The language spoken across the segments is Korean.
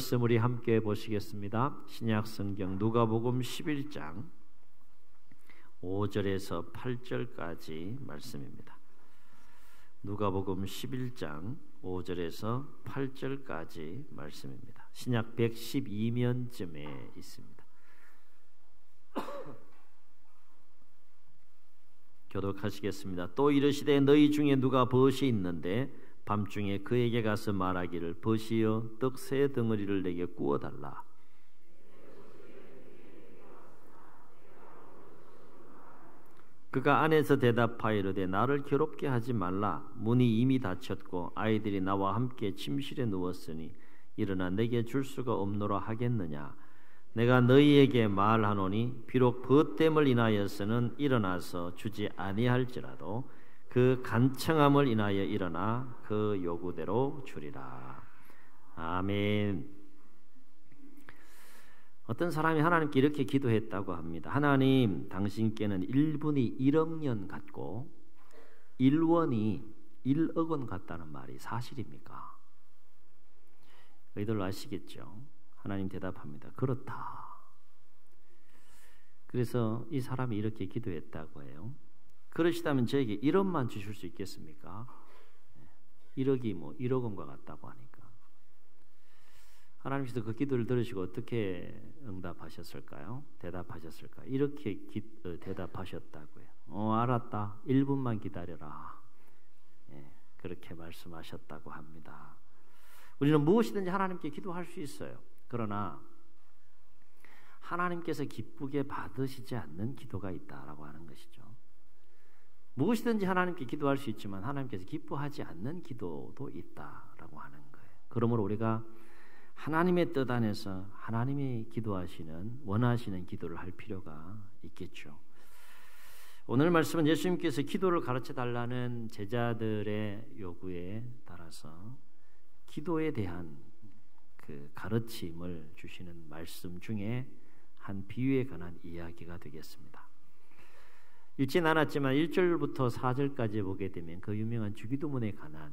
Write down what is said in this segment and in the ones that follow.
말씀 우리 함께 보시겠습니다. 신약 성경 누가복음 11장 5절에서 8절까지 말씀입니다. 누가복음 11장 5절에서 8절까지 말씀입니다. 신약 112면쯤에 있습니다. 교독하시겠습니다. 또 이르시되 너희 중에 누가 벗이 있는데 밤중에 그에게 가서 말하기를 벗이여 떡 세 덩어리를 내게 구워달라. 그가 안에서 대답하이르되 나를 괴롭게 하지 말라. 문이 이미 닫혔고 아이들이 나와 함께 침실에 누웠으니 일어나 내게 줄 수가 없노라 하겠느냐. 내가 너희에게 말하노니 비록 벗됨을 인하여서는 일어나서 주지 아니할지라도 그 간청함을 인하여 일어나 그 요구대로 주리라. 아멘. 어떤 사람이 하나님께 이렇게 기도했다고 합니다. 하나님, 당신께는 1분이 1억 년 같고 1원이 1억 원 같다는 말이 사실입니까? 너희들 아시겠죠? 하나님 대답합니다. 그렇다. 그래서 이 사람이 이렇게 기도했다고 해요. 그러시다면 저에게 1억만 주실 수 있겠습니까? 1억이 1억 원과 같다고 하니까. 하나님께서 그 기도를 들으시고 어떻게 응답하셨을까요? 대답하셨을까요? 이렇게 대답하셨다고요. 알았다. 1분만 기다려라. 그렇게 말씀하셨다고 합니다. 우리는 무엇이든지 하나님께 기도할 수 있어요. 그러나 하나님께서 기쁘게 받으시지 않는 기도가 있다라고 하는 것이죠. 무엇이든지 하나님께 기도할 수 있지만 하나님께서 기뻐하지 않는 기도도 있다라고 하는 거예요. 그러므로 우리가 하나님의 뜻 안에서 하나님이 기도하시는, 원하시는 기도를 할 필요가 있겠죠. 오늘 말씀은 예수님께서 기도를 가르쳐 달라는 제자들의 요구에 따라서 기도에 대한 그 가르침을 주시는 말씀 중에 한 비유에 관한 이야기가 되겠습니다. 읽진 않았지만 1절부터 4절까지 보게 되면 그 유명한 주기도문에 관한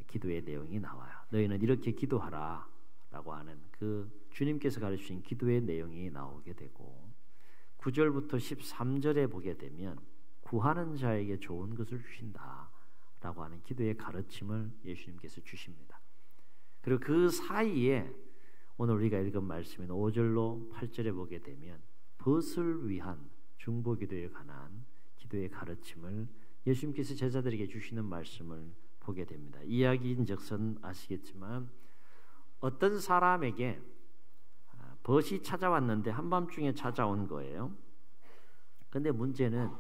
기도의 내용이 나와요. 너희는 이렇게 기도하라 라고 하는 그 주님께서 가르치신 기도의 내용이 나오게 되고 9절부터 13절에 보게 되면 구하는 자에게 좋은 것을 주신다 라고 하는 기도의 가르침을 예수님께서 주십니다. 그리고 그 사이에 오늘 우리가 읽은 말씀인 5절로 8절에 보게 되면 벗을 위한 중보기도에 관한 기도의 가르침을 예수님께서 제자들에게 주시는 말씀을 보게 됩니다. 이야기인즉슨 아시겠지만 어떤 사람에게 벗이 찾아왔는데 한밤중에 찾아온 거예요. 그런데 문제는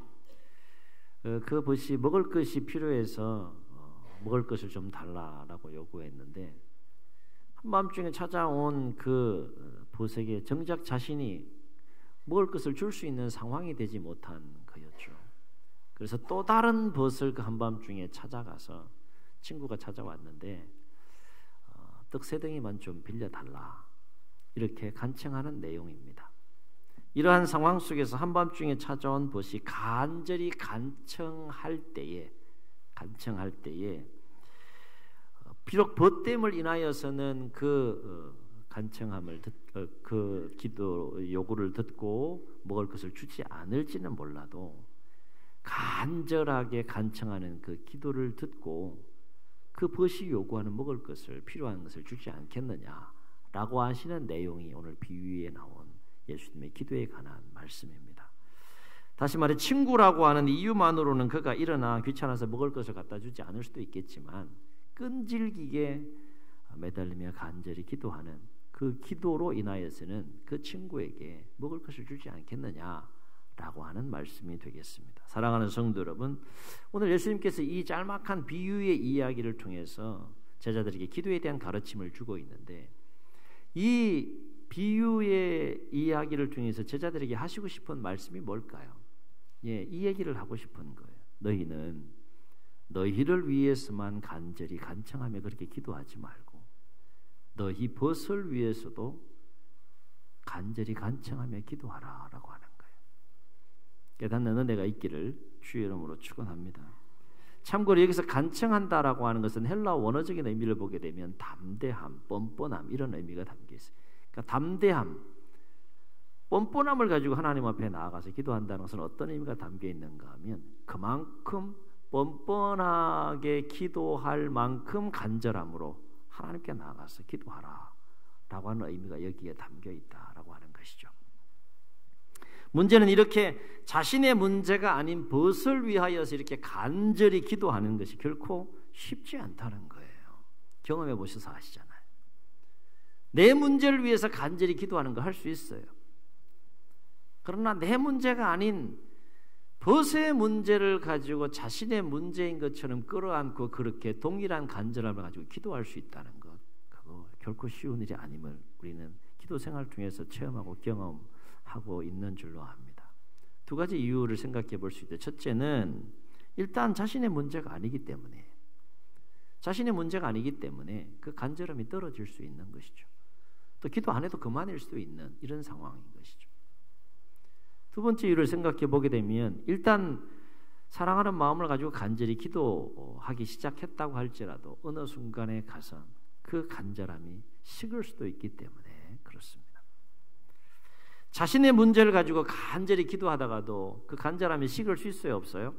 그 벗이 먹을 것이 필요해서 먹을 것을 좀 달라라고 요구했는데 한밤중에 찾아온 그 벗에게 정작 자신이 먹을 것을 줄 수 있는 상황이 되지 못한 거였죠. 그래서 또 다른 벗을 그 한밤중에 찾아가서 친구가 찾아왔는데 떡 세 덩이만 좀 빌려달라 이렇게 간청하는 내용입니다. 이러한 상황 속에서 한밤중에 찾아온 벗이 간절히 간청할 때에 비록 벗됨을 인하여서는 그 간청함을 그 기도 요구를 듣고 먹을 것을 주지 않을지는 몰라도 간절하게 간청하는 그 기도를 듣고 그 벗이 요구하는 먹을 것을 필요한 것을 주지 않겠느냐라고 하시는 내용이 오늘 비유에 나온 예수님의 기도에 관한 말씀입니다. 다시 말해 친구라고 하는 이유만으로는 그가 일어나 귀찮아서 먹을 것을 갖다 주지 않을 수도 있겠지만 끈질기게 매달리며 간절히 기도하는 그 기도로 인하여서는 그 친구에게 먹을 것을 주지 않겠느냐라고 하는 말씀이 되겠습니다. 사랑하는 성도 여러분, 오늘 예수님께서 이 짤막한 비유의 이야기를 통해서 제자들에게 기도에 대한 가르침을 주고 있는데 이 비유의 이야기를 통해서 제자들에게 하시고 싶은 말씀이 뭘까요? 이 얘기를 하고 싶은 거예요. 너희는 너희를 위해서만 간절히 간청하며 그렇게 기도하지 말고 너희 벗을 위해서도 간절히 간청하며 기도하라 라고 하는 거예요. 깨닫는 은혜가 있기를 주의 이름으로 축원합니다. 참고로 여기서 간청한다라고 하는 것은 헬라어 원어적인 의미를 보게 되면 담대함, 뻔뻔함 이런 의미가 담겨 있어요. 그러니까 담대함, 뻔뻔함을 가지고 하나님 앞에 나아가서 기도한다는 것은 어떤 의미가 담겨 있는가 하면 그만큼 뻔뻔하게 기도할 만큼 간절함으로 하나님께 나아가서 기도하라 라고 하는 의미가 여기에 담겨 있다라고 하는 것이죠. 문제는 이렇게 자신의 문제가 아닌 벗을 위하여서 이렇게 간절히 기도하는 것이 결코 쉽지 않다는 거예요. 경험해 보셔서 아시잖아요. 내 문제를 위해서 간절히 기도하는 거 할 수 있어요. 그러나 내 문제가 아닌 벗의 문제를 가지고 자신의 문제인 것처럼 끌어안고 그렇게 동일한 간절함을 가지고 기도할 수 있다는 것, 그거 결코 쉬운 일이 아님을 우리는 기도 생활 통해서 체험하고 경험하고 있는 줄로 압니다. 두 가지 이유를 생각해 볼 수 있죠. 첫째는 일단 자신의 문제가 아니기 때문에 그 간절함이 떨어질 수 있는 것이죠. 또 기도 안 해도 그만일 수도 있는 이런 상황인 것이죠. 두 번째 이유를 생각해 보게 되면 일단 사랑하는 마음을 가지고 간절히 기도하기 시작했다고 할지라도 어느 순간에 가서 그 간절함이 식을 수도 있기 때문에 그렇습니다. 자신의 문제를 가지고 간절히 기도하다가도 그 간절함이 식을 수 있어요, 없어요?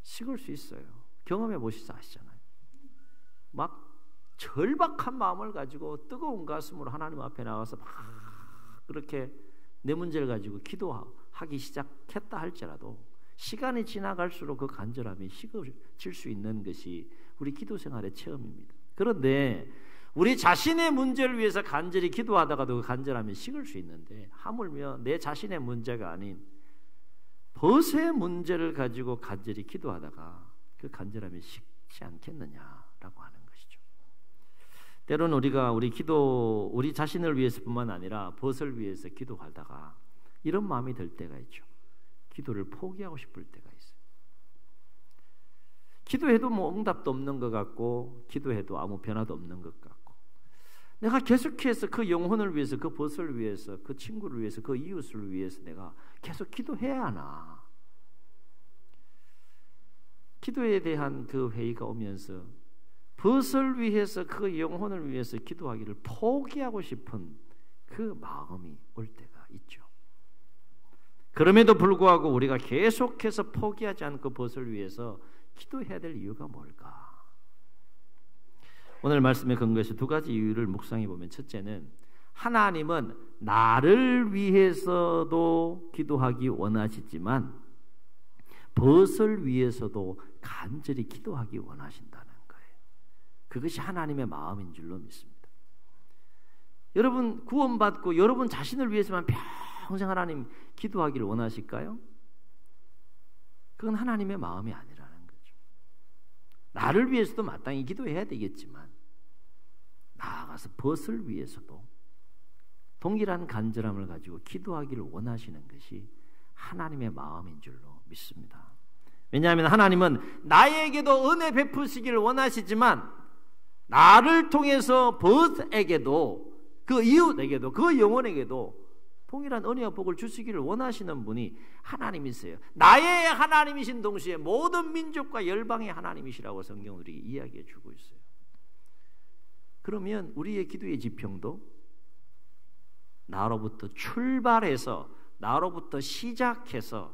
식을 수 있어요. 경험해 보시자 아시잖아요. 막 절박한 마음을 가지고 뜨거운 가슴으로 하나님 앞에 나가서 막 그렇게 내 문제를 가지고 기도하기 시작했다 할지라도 시간이 지나갈수록 그 간절함이 식어질 수 있는 것이 우리 기도 생활의 체험입니다. 그런데 우리 자신의 문제를 위해서 간절히 기도하다가도 그 간절함이 식을 수 있는데 하물며 내 자신의 문제가 아닌 벗의 문제를 가지고 간절히 기도하다가 그 간절함이 식지 않겠느냐라고 하는 것이죠. 때로는 우리가 우리 자신을 위해서뿐만 아니라 벗을 위해서 기도하다가 이런 마음이 들 때가 있죠. 기도를 포기하고 싶을 때가 있어요. 기도해도 응답도 없는 것 같고 기도해도 아무 변화도 없는 것 같고 내가 계속해서 그 영혼을 위해서 그 벗을 위해서 그 친구를 위해서 그 이웃을 위해서 내가 계속 기도해야 하나. 기도에 대한 그 회의가 오면서 벗을 위해서 그 영혼을 위해서 기도하기를 포기하고 싶은 그 마음이 올 때가 있죠. 그럼에도 불구하고 우리가 계속해서 포기하지 않고 벗을 위해서 기도해야 될 이유가 뭘까? 오늘 말씀에 근거해서 두 가지 이유를 묵상해 보면 첫째는 하나님은 나를 위해서도 기도하기 원하시지만 벗을 위해서도 간절히 기도하기 원하신다는 거예요. 그것이 하나님의 마음인 줄로 믿습니다. 여러분 구원받고 여러분 자신을 위해서만 평생 하나님 기도하기를 원하실까요? 그건 하나님의 마음이 아니라는 거죠. 나를 위해서도 마땅히 기도해야 되겠지만 나아가서 벗을 위해서도 동일한 간절함을 가지고 기도하기를 원하시는 것이 하나님의 마음인 줄로 믿습니다. 왜냐하면 하나님은 나에게도 은혜 베푸시기를 원하시지만 나를 통해서 벗에게도 그 이웃에게도 그 영혼에게도 동일한 은혜와 복을 주시기를 원하시는 분이 하나님이세요. 나의 하나님이신 동시에 모든 민족과 열방의 하나님이시라고 성경은 우리에게 이야기해 주고 있어요. 그러면 우리의 기도의 지평도 나로부터 출발해서 나로부터 시작해서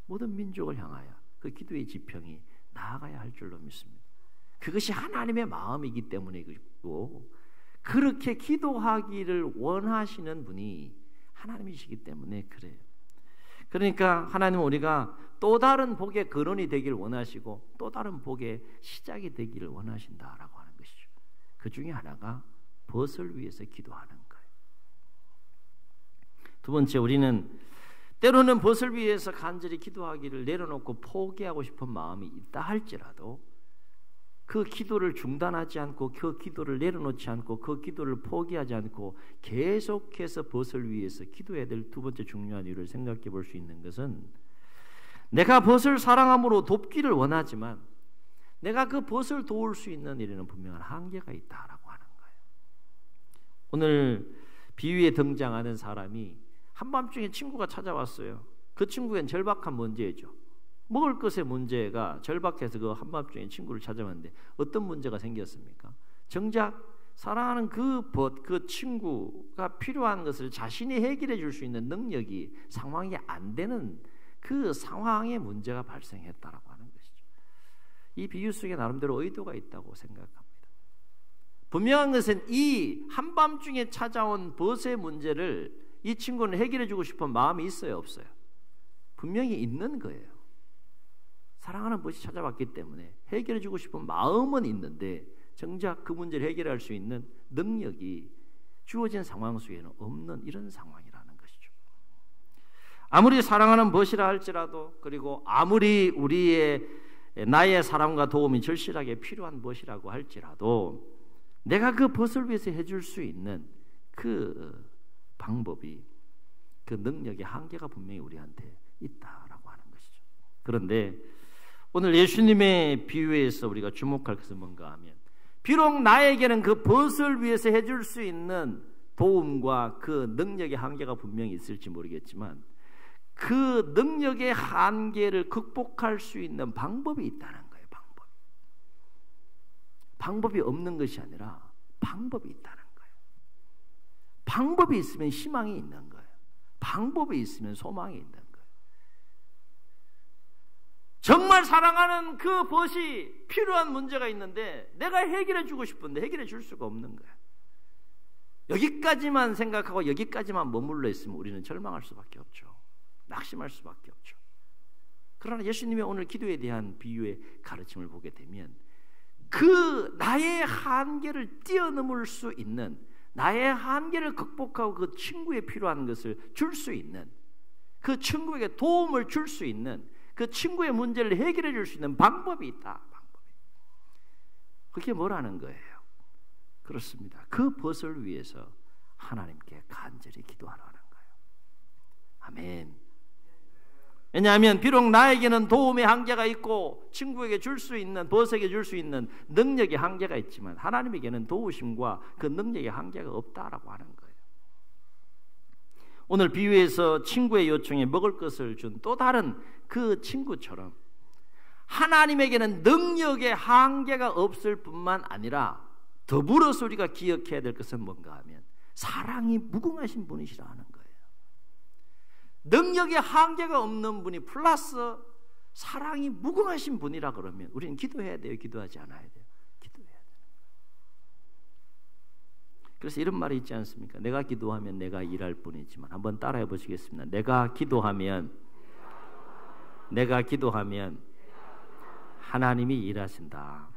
모든 민족을 향하여 그 기도의 지평이 나아가야 할 줄로 믿습니다. 그것이 하나님의 마음이기 때문이고 그렇게 기도하기를 원하시는 분이 하나님이시기 때문에 그래요. 그러니까 하나님은 우리가 또 다른 복의 근원이 되기를 원하시고 또 다른 복의 시작이 되기를 원하신다라고 하는 것이죠. 그 중에 하나가 벗을 위해서 기도하는 거예요. 두 번째, 우리는 때로는 벗을 위해서 간절히 기도하기를 내려놓고 포기하고 싶은 마음이 있다 할지라도 그 기도를 중단하지 않고 그 기도를 내려놓지 않고 그 기도를 포기하지 않고 계속해서 벗을 위해서 기도해야 될 두 번째 중요한 이유를 생각해 볼 수 있는 것은 내가 벗을 사랑함으로 돕기를 원하지만 내가 그 벗을 도울 수 있는 일에는 분명한 한계가 있다라고 하는 거예요. 오늘 비유에 등장하는 사람이 한밤중에 친구가 찾아왔어요. 그 친구엔 절박한 문제죠. 먹을 것의 문제가 절박해서 그 한밤중에 친구를 찾아왔는데 어떤 문제가 생겼습니까? 정작 사랑하는 그 친구가 필요한 것을 자신이 해결해 줄 수 있는 능력이 상황이 안 되는 그 상황에 문제가 발생했다라고 하는 것이죠. 이 비유 속에 나름대로 의도가 있다고 생각합니다. 분명한 것은 이 한밤중에 찾아온 벗의 문제를 이 친구는 해결해 주고 싶은 마음이 있어요, 없어요? 분명히 있는 거예요. 사랑하는 벗이 찾아왔기 때문에 해결해 주고 싶은 마음은 있는데 정작 그 문제를 해결할 수 있는 능력이 주어진 상황 속에는 없는 이런 상황이라는 것이죠. 아무리 사랑하는 벗이라 할지라도, 그리고 아무리 나의 사랑과 도움이 절실하게 필요한 벗이라고 할지라도 내가 그 벗을 위해서 해줄 수 있는 그 방법이, 그 능력의 한계가 분명히 우리한테 있다라고 하는 것이죠. 그런데 오늘 예수님의 비유에서 우리가 주목할 것은 뭔가 하면, 비록 나에게는 그 벗을 위해서 해줄 수 있는 도움과 그 능력의 한계가 분명히 있을지 모르겠지만 그 능력의 한계를 극복할 수 있는 방법이 있다는 거예요. 방법이 없는 것이 아니라 방법이 있다는 거예요. 방법이 있으면 희망이 있는 거예요. 방법이 있으면 소망이 있는 거예요. 정말 사랑하는 그 벗이 필요한 문제가 있는데 내가 해결해 주고 싶은데 해결해 줄 수가 없는 거예요. 여기까지만 생각하고 여기까지만 머물러 있으면 우리는 절망할 수밖에 없죠. 낙심할 수밖에 없죠. 그러나 예수님의 오늘 기도에 대한 비유의 가르침을 보게 되면 그 나의 한계를 뛰어넘을 수 있는, 나의 한계를 극복하고 그 친구에 필요한 것을 줄 수 있는, 그 친구에게 도움을 줄 수 있는, 그 친구의 문제를 해결해 줄 수 있는 방법이 있다. 그게 뭐라는 거예요? 그렇습니다. 그 벗을 위해서 하나님께 간절히 기도하라는 거예요. 아멘. 왜냐하면 비록 나에게는 도움의 한계가 있고 친구에게 줄 수 있는, 벗에게 줄 수 있는 능력의 한계가 있지만 하나님에게는 도우심과 그 능력의 한계가 없다라고 하는 거예요. 오늘 비유에서 친구의 요청에 먹을 것을 준 또 다른 그 친구처럼 하나님에게는 능력의 한계가 없을 뿐만 아니라 더불어서 우리가 기억해야 될 것은 뭔가 하면 사랑이 무궁하신 분이시라는 거예요. 능력의 한계가 없는 분이 플러스 사랑이 무궁하신 분이라 그러면 우리는 기도해야 돼요? 기도하지 않아야 돼요? 기도해야 돼요. 그래서 이런 말이 있지 않습니까? 내가 기도하면 내가 일할 뿐이지만, 한번 따라해 보시겠습니다. 내가 기도하면 하나님이 일하신다.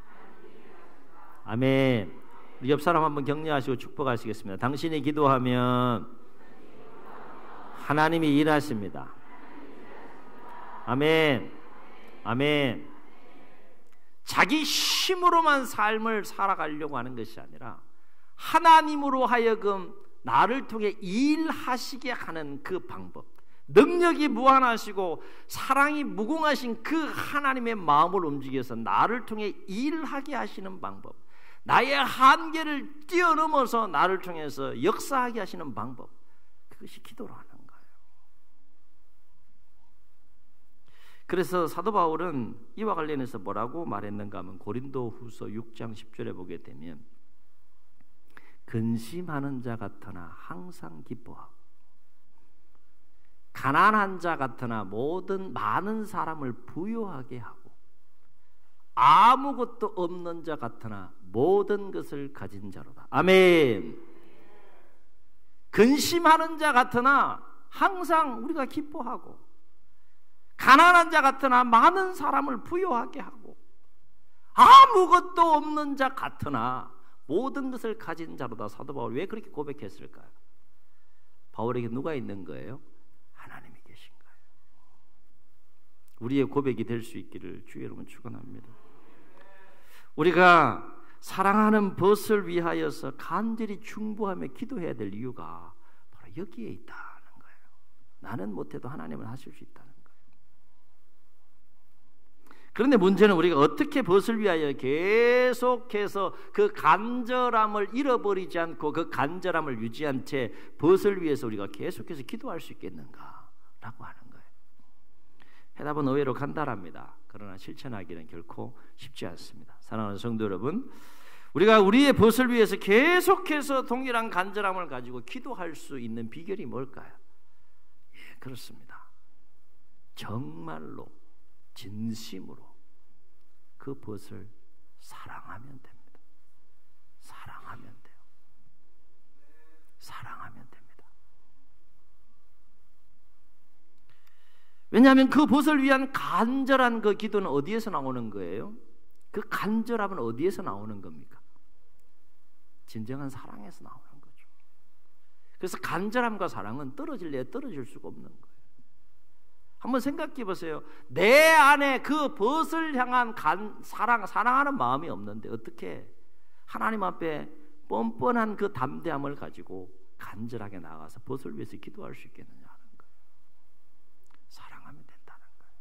아멘. 옆 사람 한번 격려하시고 축복하시겠습니다. 당신이 기도하면 하나님이 일하십니다. 아멘. 아멘. 자기 힘으로만 삶을 살아가려고 하는 것이 아니라 하나님으로 하여금 나를 통해 일하시게 하는 그 방법, 능력이 무한하시고 사랑이 무궁하신 그 하나님의 마음을 움직여서 나를 통해 일하게 하시는 방법, 나의 한계를 뛰어넘어서 나를 통해서 역사하게 하시는 방법, 그것이 기도로 하는 거예요. 그래서 사도 바울은 이와 관련해서 뭐라고 말했는가 하면 고린도후서 6장 10절에 보게 되면 근심하는 자 같으나 항상 기뻐하고 가난한 자 같으나 많은 사람을 부유하게 하고 아무것도 없는 자 같으나 모든 것을 가진 자로다. 아멘. 근심하는 자 같으나 항상 우리가 기뻐하고 가난한 자 같으나 많은 사람을 부유하게 하고 아무것도 없는 자 같으나 모든 것을 가진 자로다. 사도 바울이 왜 그렇게 고백했을까요? 바울에게 누가 있는 거예요? 하나님이 계신 거예요. 우리의 고백이 될 수 있기를 주의 이름으로 축원합니다. 우리가 사랑하는 벗을 위하여서 간절히 중보하며 기도해야 될 이유가 바로 여기에 있다는 거예요. 나는 못해도 하나님은 하실 수 있다는 거예요. 그런데 문제는 우리가 어떻게 벗을 위하여 계속해서 그 간절함을 잃어버리지 않고 그 간절함을 유지한 채 벗을 위해서 우리가 계속해서 기도할 수 있겠는가라고 하는 거예요. 해답은 의외로 간단합니다. 그러나 실천하기는 결코 쉽지 않습니다. 사랑하는 성도 여러분, 우리가 우리의 벗을 위해서 계속해서 동일한 간절함을 가지고 기도할 수 있는 비결이 뭘까요? 예, 그렇습니다. 정말로 진심으로 그 벗을 사랑하면 됩니다. 사랑하면 돼요. 사랑하면 됩니다. 왜냐하면 그 벗을 위한 간절한 그 기도는 어디에서 나오는 거예요? 그 간절함은 어디에서 나오는 겁니까? 진정한 사랑에서 나오는 거죠. 그래서 간절함과 사랑은 떨어질래야 떨어질 수가 없는 거예요. 한번 생각해 보세요. 내 안에 그 벗을 향한 사랑하는 마음이 없는데 어떻게 하나님 앞에 뻔뻔한 그 담대함을 가지고 간절하게 나가서 벗을 위해서 기도할 수 있겠느냐 하는 거예요. 사랑하면 된다는 거예요.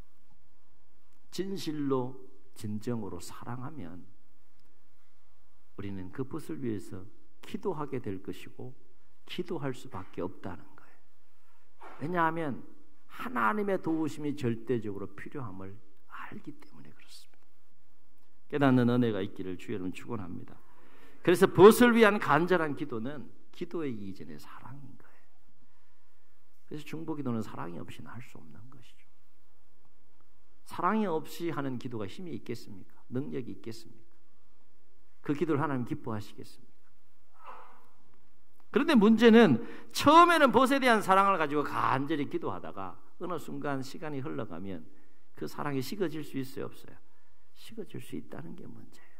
진실로 진정으로 사랑하면 우리는 그 벗을 위해서 기도하게 될 것이고 기도할 수밖에 없다는 거예요. 왜냐하면 하나님의 도우심이 절대적으로 필요함을 알기 때문에 그렇습니다. 깨닫는 은혜가 있기를 주의 이름으로 축원합니다. 그래서 벗을 위한 간절한 기도는 기도의 이전의 사랑인 거예요. 그래서 중보기도는 사랑이 없이는 할 수 없는 것이죠. 사랑이 없이 하는 기도가 힘이 있겠습니까? 능력이 있겠습니까? 그 기도를 하나님 기뻐하시겠습니까? 그런데 문제는 처음에는 벗에 대한 사랑을 가지고 간절히 기도하다가 어느 순간 시간이 흘러가면 그 사랑이 식어질 수 있어요, 없어요? 식어질 수 있다는 게 문제예요.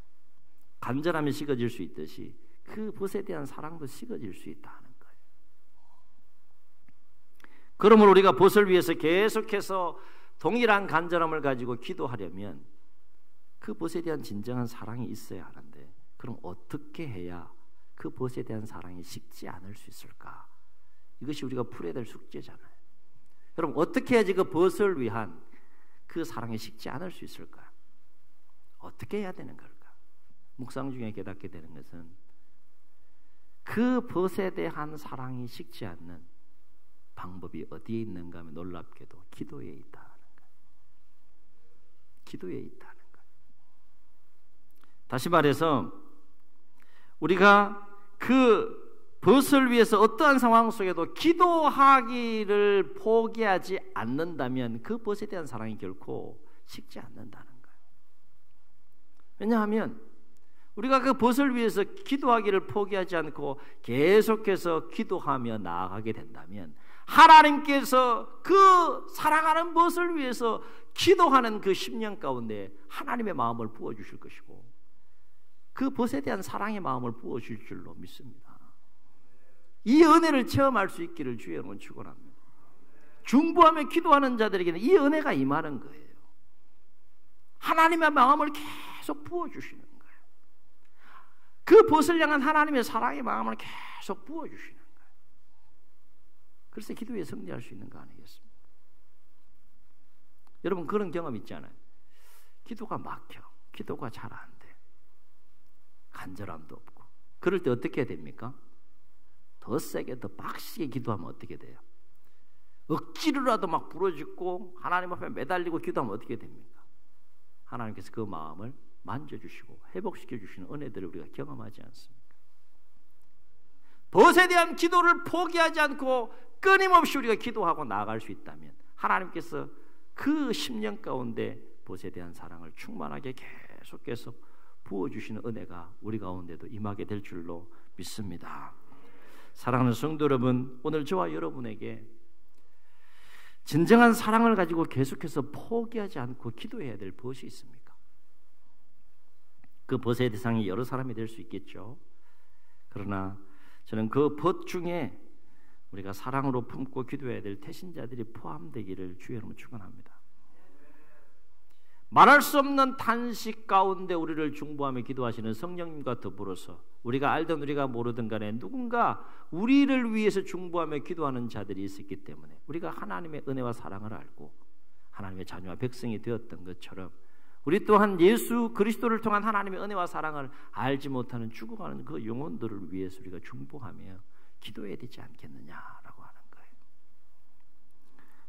간절함이 식어질 수 있듯이 그 벗에 대한 사랑도 식어질 수 있다는 거예요. 그러므로 우리가 벗을 위해서 계속해서 동일한 간절함을 가지고 기도하려면 그 벗에 대한 진정한 사랑이 있어야 하는데 그럼 어떻게 해야 그 벗에 대한 사랑이 식지 않을 수 있을까? 이것이 우리가 풀어야 될 숙제잖아요. 여러분 어떻게 해야지 그 벗을 위한 그 사랑이 식지 않을 수 있을까? 어떻게 해야 되는 걸까? 묵상 중에 깨닫게 되는 것은 그 벗에 대한 사랑이 식지 않는 방법이 어디에 있는가 하면 놀랍게도 기도에 있다는 거예요. 기도에 있다는 거예요. 다시 말해서 우리가 그 벗을 위해서 어떠한 상황 속에도 기도하기를 포기하지 않는다면 그 벗에 대한 사랑이 결코 식지 않는다는 거예요. 왜냐하면 우리가 그 벗을 위해서 기도하기를 포기하지 않고 계속해서 기도하며 나아가게 된다면 하나님께서 그 사랑하는 벗을 위해서 기도하는 그 심령 가운데 하나님의 마음을 부어주실 것이고 그 벗에 대한 사랑의 마음을 부어줄 줄로 믿습니다. 이 은혜를 체험할 수 있기를 주의 이름으로 축원합니다. 중보하며 기도하는 자들에게는 이 은혜가 임하는 거예요. 하나님의 마음을 계속 부어주시는 거예요. 그 벗을 향한 하나님의 사랑의 마음을 계속 부어주시는 거예요. 그래서 기도에 승리할 수 있는 거 아니겠습니까? 여러분 그런 경험 있잖아요. 기도가 막혀. 기도가 잘 안 돼. 간절함도 없고. 그럴 때 어떻게 해야 됩니까? 더 세게 더 빡시게 기도하면 어떻게 돼요? 억지로라도 막 부러지고 하나님 앞에 매달리고 기도하면 어떻게 됩니까? 하나님께서 그 마음을 만져주시고 회복시켜 주시는 은혜들을 우리가 경험하지 않습니까? 벗에 대한 기도를 포기하지 않고 끊임없이 우리가 기도하고 나아갈 수 있다면 하나님께서 그 심령 가운데 벗에 대한 사랑을 충만하게 계속해서 부어주시는 은혜가 우리 가운데도 임하게 될 줄로 믿습니다. 사랑하는 성도 여러분, 오늘 저와 여러분에게 진정한 사랑을 가지고 계속해서 포기하지 않고 기도해야 될 벗이 있습니까? 그 벗의 대상이 여러 사람이 될 수 있겠죠. 그러나 저는 그 벗 중에 우리가 사랑으로 품고 기도해야 될 태신자들이 포함되기를 주의 이름으로 축원합니다. 말할 수 없는 탄식 가운데 우리를 중보하며 기도하시는 성령님과 더불어서 우리가 알든 우리가 모르든 간에 누군가 우리를 위해서 중보하며 기도하는 자들이 있었기 때문에 우리가 하나님의 은혜와 사랑을 알고 하나님의 자녀와 백성이 되었던 것처럼 우리 또한 예수 그리스도를 통한 하나님의 은혜와 사랑을 알지 못하는 죽어가는 그 영혼들을 위해서 우리가 중보하며 기도해야 되지 않겠느냐라고 하는 거예요.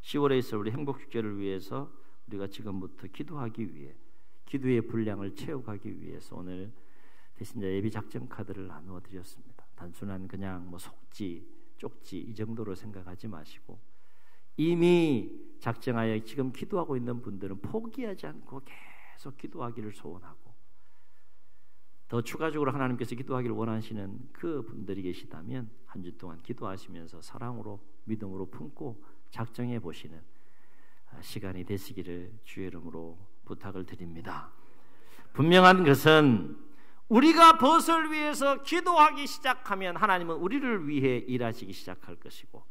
10월에 있을 우리 행복축제를 위해서 우리가 지금부터 기도하기 위해 기도의 분량을 채워가기 위해서 오늘 대신자 예비 작전 카드를 나누어 드렸습니다. 단순한 그냥 뭐 속지, 쪽지 이 정도로 생각하지 마시고 이미 작정하여 지금 기도하고 있는 분들은 포기하지 않고 계속 기도하기를 소원하고 더 추가적으로 하나님께서 기도하기를 원하시는 그 분들이 계시다면 한 주 동안 기도하시면서 사랑으로 믿음으로 품고 작정해 보시는 시간이 되시기를 주의 이름으로 부탁을 드립니다. 분명한 것은 우리가 벗을 위해서 기도하기 시작하면 하나님은 우리를 위해 일하시기 시작할 것이고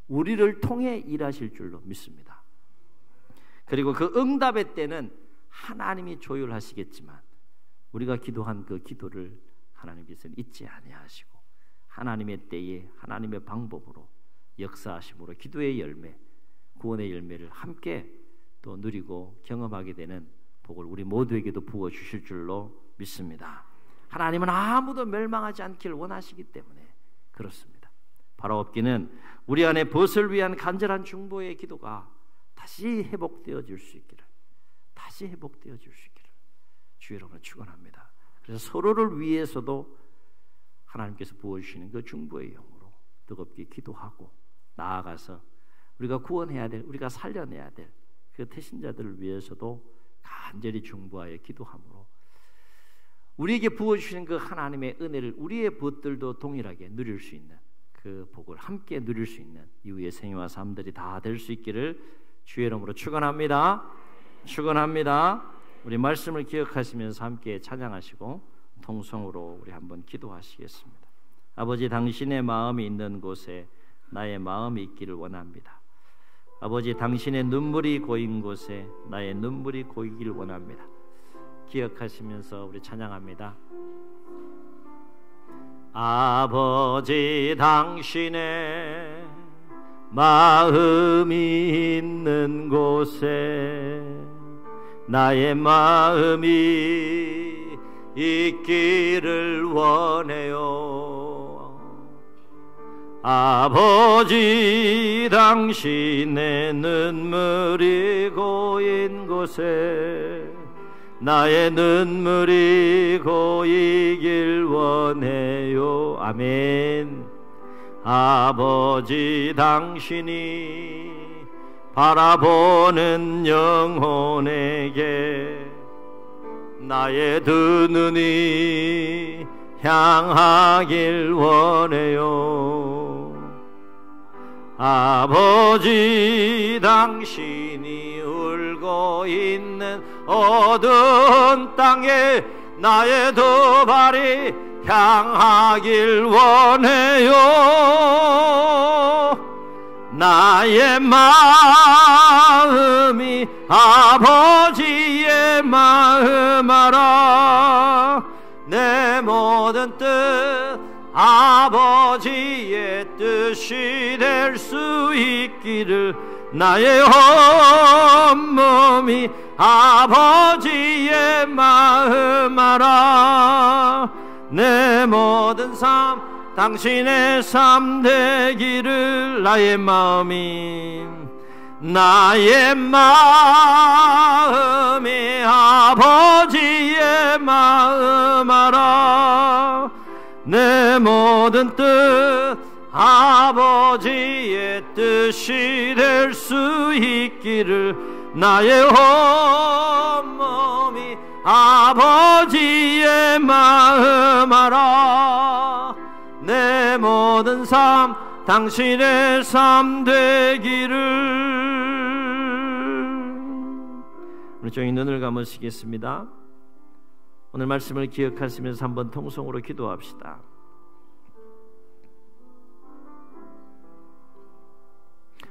우리를 통해 일하실 줄로 믿습니다. 그리고 그 응답의 때는 하나님이 조율하시겠지만 우리가 기도한 그 기도를 하나님께서는 잊지 아니하시고 하나님의 때에 하나님의 방법으로 역사하심으로 기도의 열매, 구원의 열매를 함께 또 누리고 경험하게 되는 복을 우리 모두에게도 부어주실 줄로 믿습니다. 하나님은 아무도 멸망하지 않기를 원하시기 때문에 그렇습니다. 바로 없기는 우리 안에 벗을 위한 간절한 중보의 기도가 다시 회복되어질 수 있기를 주의 이름으로 축원합니다. 그래서 서로를 위해서도 하나님께서 부어주시는 그 중보의 영으로 뜨겁게 기도하고 나아가서 우리가 구원해야 될, 우리가 살려내야 될 그 태신자들을 위해서도 간절히 중보하여 기도함으로 우리에게 부어주시는 그 하나님의 은혜를 우리의 벗들도 동일하게 누릴 수 있는 그 복을 함께 누릴 수 있는 이후의 생애와 삶들이 다 될 수 있기를 주의 이름으로 축원합니다. 우리 말씀을 기억하시면서 함께 찬양하시고 통성으로 우리 한번 기도하시겠습니다. 아버지, 당신의 마음이 있는 곳에 나의 마음이 있기를 원합니다. 아버지, 당신의 눈물이 고인 곳에 나의 눈물이 고이기를 원합니다. 기억하시면서 우리 찬양합니다. 아버지, 당신의 마음이 있는 곳에 나의 마음이 있기를 원해요. 아버지, 당신의 눈물이 고인 곳에 나의 눈물이 고이길 원해요. 아멘. 아버지, 당신이 바라보는 영혼에게 나의 두 눈이 향하길 원해요. 아버지, 당신이 울고 있는 어두운 땅에 나의 두 발이 향하길 원해요. 나의 마음이 아버지의 마음 알아. 내 모든 뜻 아버지의 뜻이 될 수 있기를 나의 온몸이 아버지의 마음 알아. 내 모든 삶 당신의 삶 되기를 나의 마음이 아버지의 마음 알아. 내 모든 뜻 아버지의 뜻이 될 수 있기를 나의 온몸이 아버지의 마음 알아. 내 모든 삶 당신의 삶 되기를. 우리 종이 눈을 감으시겠습니다. 오늘 말씀을 기억하시면서 한번 통성으로 기도합시다.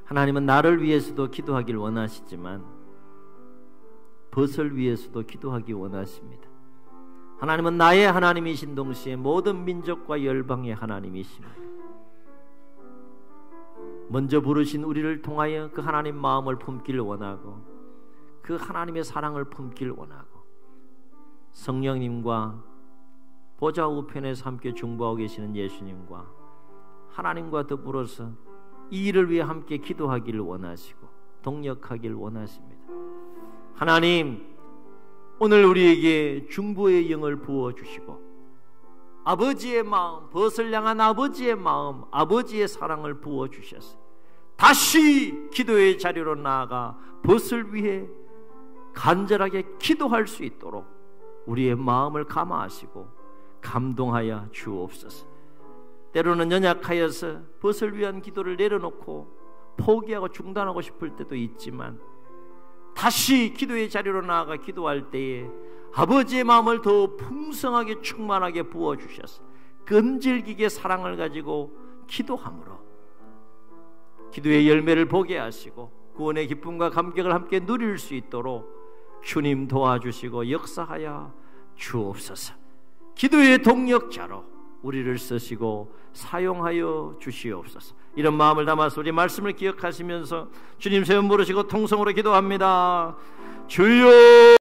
하나님은 나를 위해서도 기도하길 원하시지만 벗을 위해서도 기도하기 원하십니다. 하나님은 나의 하나님이신 동시에 모든 민족과 열방의 하나님이십니다. 먼저 부르신 우리를 통하여 그 하나님 마음을 품기를 원하고 그 하나님의 사랑을 품기를 원하고 성령님과 보좌 우편에서 함께 중보하고 계시는 예수님과 하나님과 더불어서 이 일을 위해 함께 기도하기를 원하시고 동력하기를 원하십니다. 하나님, 오늘 우리에게 중보의 영을 부어주시고 아버지의 마음, 벗을 향한 아버지의 마음, 아버지의 사랑을 부어주셔서 다시 기도의 자리로 나아가 벗을 위해 간절하게 기도할 수 있도록 우리의 마음을 감화하시고 감동하여 주옵소서. 때로는 연약하여서 벗을 위한 기도를 내려놓고 포기하고 중단하고 싶을 때도 있지만 다시 기도의 자리로 나아가 기도할 때에 아버지의 마음을 더 풍성하게 충만하게 부어주셔서 끈질기게 사랑을 가지고 기도함으로 기도의 열매를 보게 하시고 구원의 기쁨과 감격을 함께 누릴 수 있도록 주님 도와주시고 역사하여 주옵소서. 기도의 동력자로 우리를 쓰시고 사용하여 주시옵소서. 이런 마음을 담아서 우리 말씀을 기억하시면서 주님 세운 부르시고 통성으로 기도합니다. 주여